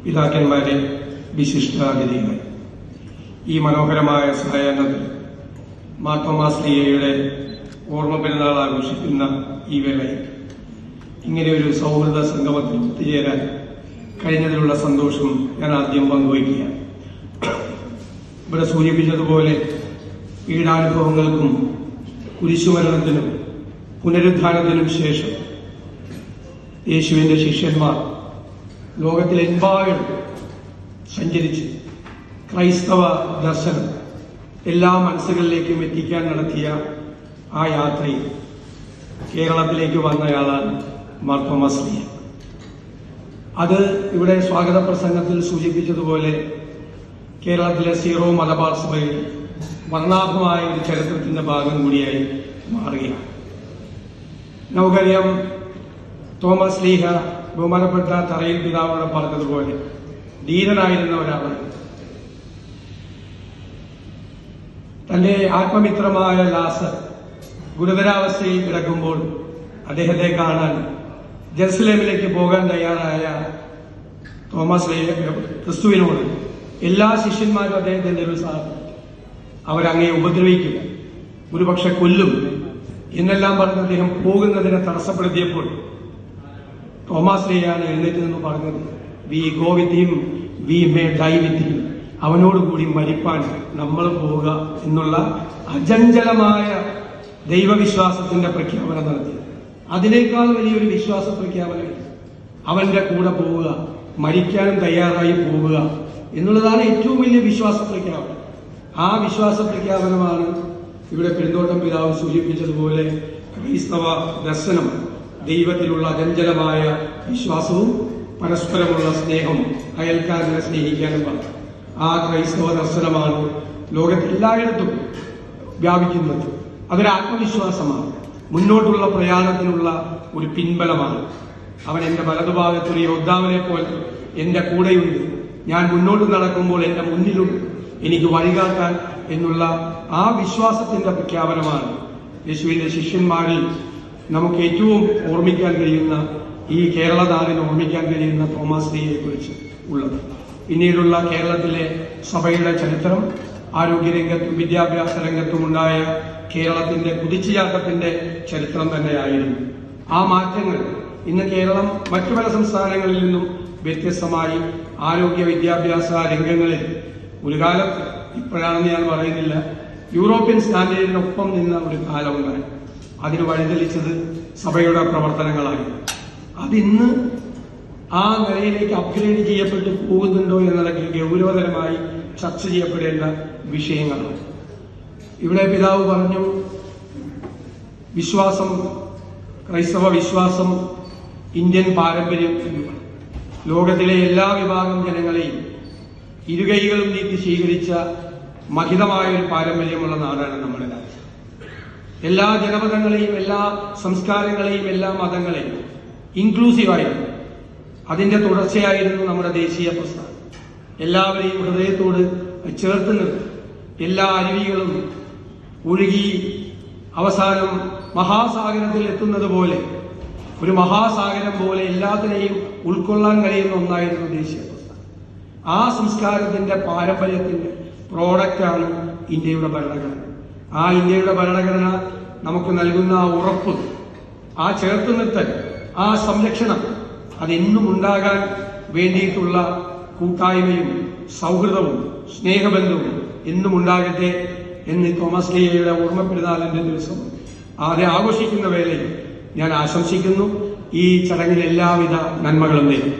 പിതാക്കന്മാരെ, വിശിഷ്ടാതിഥികളെ, ഈ മനോഹരമായ സായാഹ്നത്തിൽ മാർത്തോമാ ശ്ലീഹയുടെ ഓർമ്മ പെരുന്നാൾ ആഘോഷിക്കുന്ന ഈ വേളയിൽ ഇങ്ങനെ ഒരു സൗഹൃദ സംഗമത്തിൽ ഒത്തുചേരാൻ കഴിഞ്ഞതിലുള്ള സന്തോഷം ഞാൻ ആദ്യം പങ്കുവയ്ക്കുകയാണ്. ഇവിടെ സൂചിപ്പിച്ചതുപോലെ പീഡാനുഭവങ്ങൾക്കും കുരിശുമരണത്തിനും പുനരുദ്ധാനത്തിനും ശേഷം യേശുവിന്റെ ശിഷ്യന്മാർ ലോകത്തിലെമ്പാടും സഞ്ചരിച്ച് ക്രൈസ്തവ ദർശനം എല്ലാ മനസ്സുകളിലേക്കും എത്തിക്കാൻ നടത്തിയ ആ യാത്രയിൽ കേരളത്തിലേക്ക് വന്നയാളാണ് മാർത്തോമാ ശ്ലീഹ. അത് ഇവിടെ സ്വാഗത പ്രസംഗത്തിൽ സൂചിപ്പിച്ചതുപോലെ കേരളത്തിലെ സീറോ മലബാർ സഭയിൽ വർണ്ണാഭമായ ഒരു ചരിത്രത്തിന്റെ ഭാഗം കൂടിയായി മാറുകയാണ്. നമുക്കറിയാം, തോമസ് ശ്ലീഹ ബഹുമാനപ്പെട്ട തറയിൽ പിതാവോട് പറഞ്ഞതുപോലെ ധീരനായിരുന്ന ഒരാളാണ്. തന്റെ ആത്മമിത്രമായ ലാസർ ഗുരുതരാവസ്ഥയിൽ കിടക്കുമ്പോൾ അദ്ദേഹത്തെ കാണാൻ ജെറുസലേമിലേക്ക് പോകാൻ തയ്യാറായ തോമസ് ശ്ലീഹ ക്രിസ്തുവിനോട് എല്ലാ ശിഷ്യന്മാരും അദ്ദേഹത്തിന്റെ ഒരു സാധനം അവരങ്ങയെ ഉപദ്രവിക്കും, ഒരുപക്ഷെ കൊല്ലും എന്നെല്ലാം പറഞ്ഞ് അദ്ദേഹം പോകുന്നതിനെ തടസ്സപ്പെടുത്തിയപ്പോൾ തോമസ് ശ്ലീഹയാണ് എഴുന്നേറ്റ് നിന്ന് പറഞ്ഞത്, we go with him, we may die with him. അവനോടുകൂടി മരിപ്പാൻ നമ്മൾ പോവുക എന്നുള്ള അചഞ്ചലമായ ദൈവവിശ്വാസത്തിന്റെ പ്രഖ്യാപനം നടത്തി. അതിനേക്കാൾ വലിയൊരു വിശ്വാസ പ്രഖ്യാപനം അവന്റെ കൂടെ പോവുക, മരിക്കാനും തയ്യാറായി പോവുക എന്നുള്ളതാണ് ഏറ്റവും വലിയ വിശ്വാസ പ്രഖ്യാപനം. ആ വിശ്വാസ പ്രഖ്യാപനമാണ് ഇവിടെ പെരുന്തോട്ടം പിതാവ് സൂചിപ്പിച്ചതുപോലെ ക്രൈസ്തവ ദർശനം ദൈവത്തിലുള്ള അചഞ്ചലമായ വിശ്വാസവും പരസ്പരമുള്ള സ്നേഹവും അയൽക്കാരനെ സ്നേഹിക്കാനും പറഞ്ഞു. ആ ക്രൈസ്തവ ദർശനമാണ് ലോകത്തെല്ലായിടത്തും വ്യാപിക്കുന്നത്. അതൊരു ആത്മവിശ്വാസമാണ്, മുന്നോട്ടുള്ള പ്രയാണത്തിനുള്ള ഒരു പിൻബലമാണ്. അവൻ എന്റെ വലതുഭാഗത്തൊരു യോദ്ധാവിനെ പോലെ എന്റെ കൂടെയുണ്ട്, ഞാൻ മുന്നോട്ട് നടക്കുമ്പോൾ എന്റെ മുന്നിലുണ്ട്, എനിക്ക് വഴികാട്ടാൻ എന്നുള്ള ആ വിശ്വാസത്തിന്റെ പ്രഖ്യാപനമാണ് യേശുവിന്റെ ശിഷ്യന്മാരിൽ നമുക്ക് ഏറ്റവും ഓർമ്മിക്കാൻ കഴിയുന്ന, ഈ കേരള നാടിന് ഓർമ്മിക്കാൻ കഴിയുന്ന തോമസ് ശ്ലീഹയെ കുറിച്ച് ഉള്ളത്. പിന്നീടുള്ള കേരളത്തിലെ സഭയുടെ ചരിത്രം, ആരോഗ്യരംഗത്തും വിദ്യാഭ്യാസ രംഗത്തും ഉണ്ടായ കേരളത്തിന്റെ കുതിച്ചുചാട്ടത്തിന്റെ ചരിത്രം തന്നെയായിരുന്നു. ആ മാറ്റങ്ങൾ ഇന്ന് കേരളം മറ്റു പല സംസ്ഥാനങ്ങളിൽ നിന്നും വ്യത്യസ്തമായി ആരോഗ്യ വിദ്യാഭ്യാസ രംഗങ്ങളിൽ ഒരു കാലം, ഇപ്പോഴാണെന്ന് ഞാൻ പറയുന്നില്ല, യൂറോപ്യൻ സ്റ്റാൻഡേർഡിനൊപ്പം നിന്ന ഒരു കാലമുണ്ടായി. അതിന് വഴിതെളിച്ചത് സഭയുടെ പ്രവർത്തനങ്ങളായി. അതിന്ന് ആ നിലയിലേക്ക് അപ്ഗ്രേഡ് ചെയ്യപ്പെട്ട് പോകുന്നുണ്ടോ എന്നതൊക്കെ ഗൗരവതരമായി ചർച്ച ചെയ്യപ്പെടേണ്ട വിഷയങ്ങളാണ്. ഇവിടെ പിതാവ് പറഞ്ഞു, വിശ്വാസം, ക്രൈസ്തവ വിശ്വാസം ഇന്ത്യൻ പാരമ്പര്യം എന്നുള്ളത് ലോകത്തിലെ എല്ലാ വിഭാഗം ജനങ്ങളെയും ഇരുകൈകളും നീട്ടി സ്വീകരിച്ച മഹിതമായ ഒരു പാരമ്പര്യമുള്ള നാടാണ് നമ്മുടെ രാജ്യം. എല്ലാ ജനപദങ്ങളെയും എല്ലാ സംസ്കാരങ്ങളെയും എല്ലാ മതങ്ങളെയും ഇൻക്ലൂസീവായിരുന്നു. അതിന്റെ തുടർച്ചയായിരുന്നു നമ്മുടെ ദേശീയ പ്രസ്ഥാനം. എല്ലാവരെയും ഹൃദയത്തോട് ചേർത്ത് നിർത്തി എല്ലാ അരുവികളും ഒഴുകി അവസാനം മഹാസാഗരത്തിൽ എത്തുന്നത് പോലെ, ഒരു മഹാസാഗരം പോലെ എല്ലാത്തിനെയും ഉൾക്കൊള്ളാൻ കഴിയുന്ന ഒന്നായിരുന്നു ദേശീയ പ്രസ്ഥാനം. ആ സംസ്കാരത്തിന്റെ പാരമ്പര്യത്തിന്റെ പ്രോഡക്റ്റാണ് ഇന്ത്യയുടെ ഭരണഘടന. ആ ഇന്ത്യയുടെ ഭരണഘടന നമുക്ക് നൽകുന്ന ആ ഉറപ്പ്, ആ ചേർത്ത് നിർത്തൽ, ആ സംരക്ഷണം, അതെന്നും ഉണ്ടാകാൻ വേണ്ടിയിട്ടുള്ള കൂട്ടായ്മയും സൗഹൃദവും സ്നേഹബന്ധവും എന്നും ഉണ്ടാകട്ടെ എന്ന് തോമസ് ശ്ലീഹയുടെ ഓർമ്മ പെരുന്നാളിന്റെ ദിവസം ആദ്യം ആഘോഷിക്കുന്ന വേളയിൽ ഞാൻ ആശംസിക്കുന്നു. ഈ ചടങ്ങിൽ എല്ലാവിധ നന്മകളും നേരും.